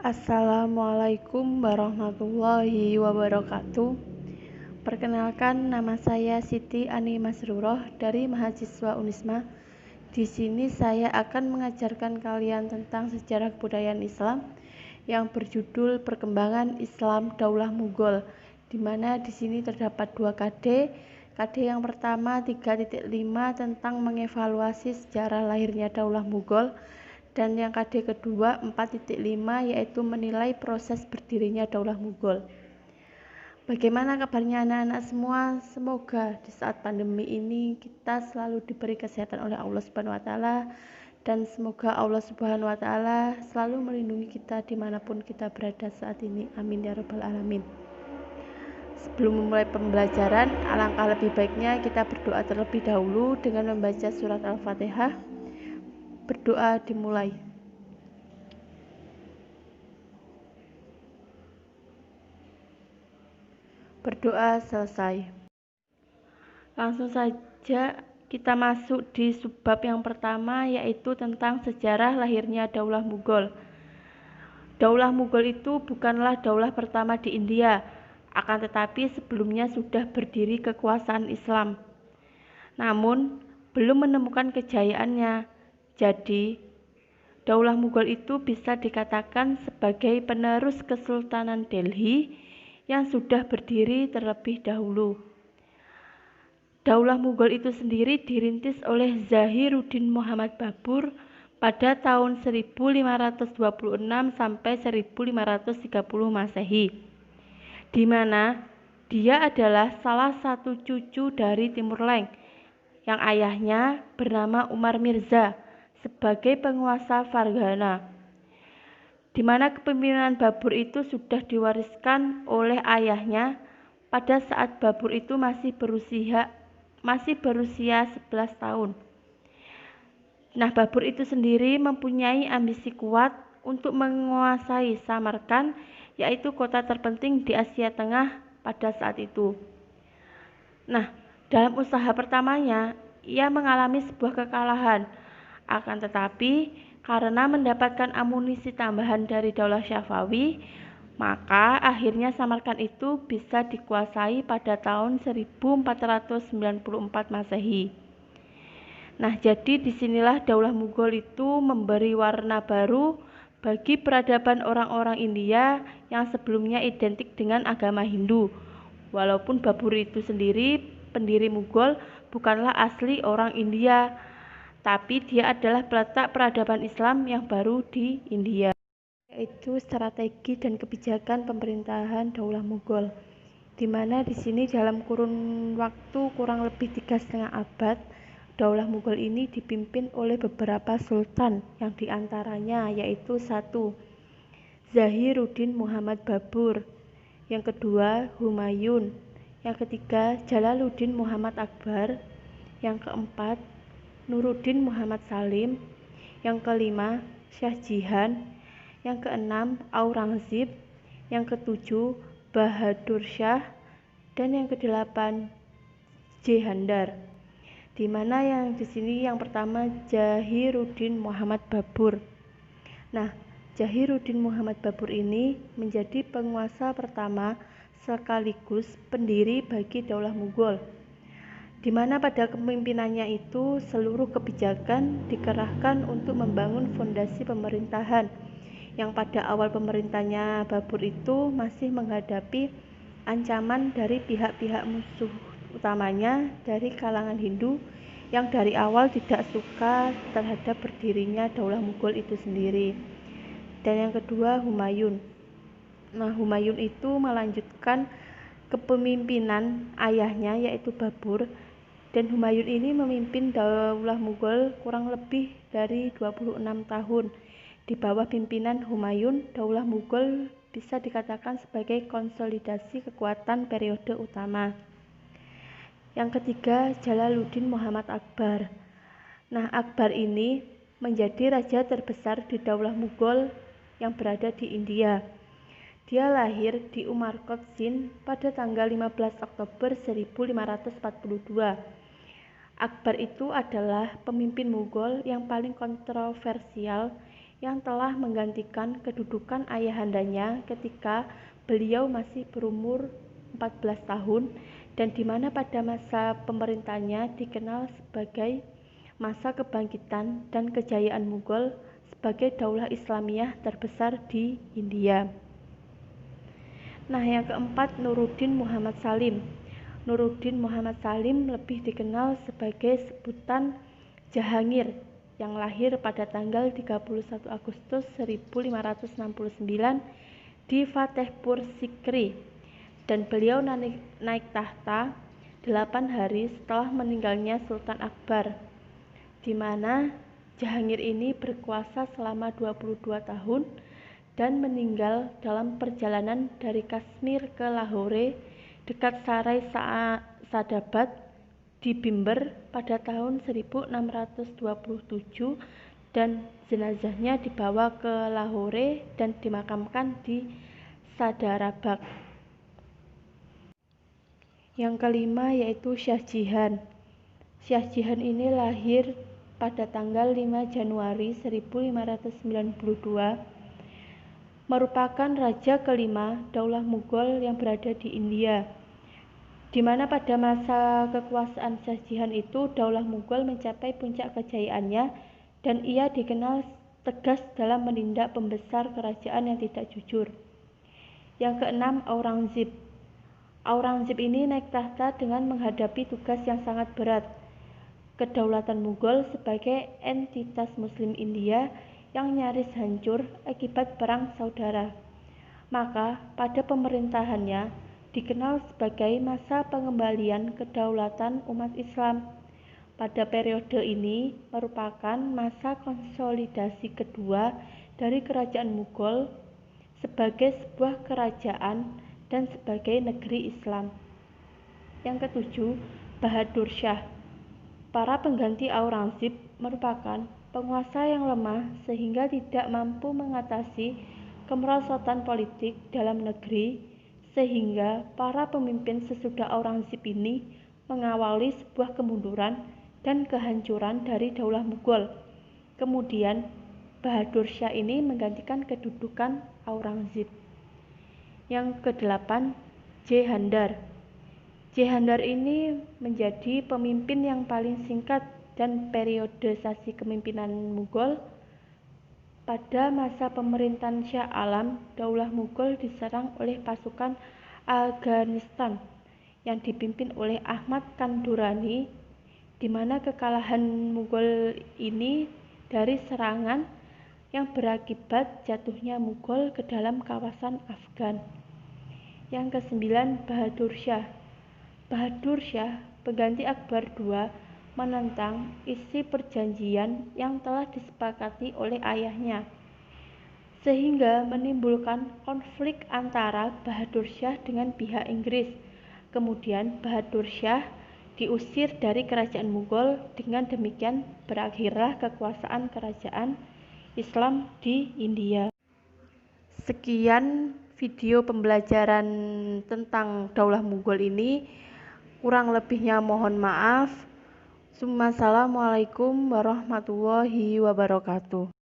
Assalamualaikum warahmatullahi wabarakatuh. Perkenalkan, nama saya Siti Ani Masruroh dari mahasiswa Unisma. Di sini saya akan mengajarkan kalian tentang sejarah kebudayaan Islam yang berjudul Perkembangan Islam Daulah Mughal, di mana di sini terdapat 2 KD. KD yang pertama 3.5 tentang mengevaluasi sejarah lahirnya Daulah Mughal, dan yang KD kedua 4.5 yaitu menilai proses berdirinya Daulah Mughal. Bagaimana kabarnya anak-anak semua? Semoga di saat pandemi ini kita selalu diberi kesehatan oleh Allah Subhanahu wa taala, dan semoga Allah Subhanahu wa taala selalu melindungi kita dimanapun kita berada saat ini. Amin ya rabbal alamin. Sebelum memulai pembelajaran, alangkah lebih baiknya kita berdoa terlebih dahulu dengan membaca surat Al-Fatihah. Berdoa dimulai. Berdoa selesai. Langsung saja kita masuk di subbab yang pertama, yaitu tentang sejarah lahirnya Daulah Mughal. Daulah Mughal itu bukanlah daulah pertama di India, akan tetapi sebelumnya sudah berdiri kekuasaan Islam, namun belum menemukan kejayaannya. Jadi Daulah Mughal itu bisa dikatakan sebagai penerus Kesultanan Delhi yang sudah berdiri terlebih dahulu. Daulah Mughal itu sendiri dirintis oleh Zahiruddin Muhammad Babur pada tahun 1526 sampai 1530 Masehi, di mana dia adalah salah satu cucu dari Timur Leng yang ayahnya bernama Umar Mirza sebagai penguasa Farghana, di mana kepemimpinan Babur itu sudah diwariskan oleh ayahnya pada saat Babur itu masih berusia 11 tahun. Nah, Babur itu sendiri mempunyai ambisi kuat untuk menguasai Samarkand, yaitu kota terpenting di Asia Tengah pada saat itu. Nah, dalam usaha pertamanya, ia mengalami sebuah kekalahan. Akan tetapi, karena mendapatkan amunisi tambahan dari Daulah Syafawi, maka akhirnya Samarkand itu bisa dikuasai pada tahun 1494 Masehi. Nah, jadi disinilah Daulah Mughal itu memberi warna baru bagi peradaban orang-orang India yang sebelumnya identik dengan agama Hindu. Walaupun Babur itu sendiri, pendiri Mughal, bukanlah asli orang India, tapi dia adalah peletak peradaban Islam yang baru di India, yaitu strategi dan kebijakan pemerintahan Daulah Mughal, di mana di sini dalam kurun waktu kurang lebih 3,5 abad, Daulah Mughal ini dipimpin oleh beberapa sultan, yang diantaranya yaitu 1. Zahiruddin Muhammad Babur, yang kedua Humayun, yang ketiga Jalaluddin Muhammad Akbar, yang keempat Nuruddin Muhammad Salim, yang kelima Shah Jihan, yang keenam Aurangzeb, yang ketujuh Bahadur Shah, dan yang kedelapan Jehandar. Di mana yang di sini yang pertama Zahiruddin Muhammad Babur. Nah, Zahiruddin Muhammad Babur ini menjadi penguasa pertama sekaligus pendiri bagi Daulah Mughal, di mana pada kepemimpinannya itu seluruh kebijakan dikerahkan untuk membangun fondasi pemerintahan, yang pada awal pemerintahnya Babur itu masih menghadapi ancaman dari pihak-pihak musuh utamanya dari kalangan Hindu yang dari awal tidak suka terhadap berdirinya Daulah Mughal itu sendiri. Dan yang kedua Humayun. Nah, Humayun itu melanjutkan kepemimpinan ayahnya yaitu Babur, dan Humayun ini memimpin Daulah Mughal kurang lebih dari 26 tahun. Di bawah pimpinan Humayun, Daulah Mughal bisa dikatakan sebagai konsolidasi kekuatan periode utama. Yang ketiga Jalaluddin Muhammad Akbar. Nah, Akbar ini menjadi raja terbesar di Daulah Mughal yang berada di India. Dia lahir di Umarkot, Sind pada tanggal 15 Oktober 1542. Akbar itu adalah pemimpin Mughal yang paling kontroversial yang telah menggantikan kedudukan ayahandanya ketika beliau masih berumur 14 tahun dan di mana pada masa pemerintahnya dikenal sebagai masa kebangkitan dan kejayaan Mughal sebagai daulah Islamiyah terbesar di India. Nah, yang keempat, Nuruddin Muhammad Salim. Nuruddin Muhammad Salim lebih dikenal sebagai sebutan Jahangir yang lahir pada tanggal 31 Agustus 1569 di Fatehpur Sikri, dan beliau naik tahta 8 hari setelah meninggalnya Sultan Akbar, di mana Jahangir ini berkuasa selama 22 tahun dan meninggal dalam perjalanan dari Kashmir ke Lahore dekat Sarai Sadabat di Bimber pada tahun 1627 dan jenazahnya dibawa ke Lahore dan dimakamkan di Sadarabad. Yang kelima yaitu Shah Jihan. Shah Jihan ini lahir pada tanggal 5 Januari 1592, merupakan raja kelima Daulah Mughal yang berada di India, di mana pada masa kekuasaan Shah Jihan itu Daulah Mughal mencapai puncak kejayaannya dan ia dikenal tegas dalam menindak pembesar kerajaan yang tidak jujur. Yang keenam, Aurangzeb. Aurangzeb ini naik tahta dengan menghadapi tugas yang sangat berat, kedaulatan Mughal sebagai entitas Muslim India yang nyaris hancur akibat perang saudara. Maka pada pemerintahannya dikenal sebagai masa pengembalian kedaulatan umat Islam. Pada periode ini merupakan masa konsolidasi kedua dari kerajaan Mughal sebagai sebuah kerajaan dan sebagai negeri Islam. Yang ketujuh, Bahadur Shah. Para pengganti Aurangzeb merupakan penguasa yang lemah sehingga tidak mampu mengatasi kemerosotan politik dalam negeri, sehingga para pemimpin sesudah Aurangzeb ini mengawali sebuah kemunduran dan kehancuran dari Daulah Mughal. Kemudian Bahadur Shah ini menggantikan kedudukan Aurangzeb. Yang kedelapan, Jehandar. Jehandar ini menjadi pemimpin yang paling singkat dan periodisasi kepemimpinan Mughal. Pada masa pemerintahan Shah Alam, Daulah Mughal diserang oleh pasukan Afghanistan yang dipimpin oleh Ahmad Khan Durrani, di mana kekalahan Mughal ini dari serangan yang berakibat jatuhnya Mughal ke dalam kawasan Afghan. Yang kesembilan, Bahadur Shah. Bahadur Shah, pengganti Akbar II, menentang isi perjanjian yang telah disepakati oleh ayahnya, sehingga menimbulkan konflik antara Bahadur Shah dengan pihak Inggris. Kemudian Bahadur Shah diusir dari kerajaan Mughal. Dengan demikian berakhirlah kekuasaan kerajaan Islam di India. Sekian video pembelajaran tentang Daulah Mughal ini. Kurang lebihnya mohon maaf. Assalamualaikum warahmatullahi wabarakatuh.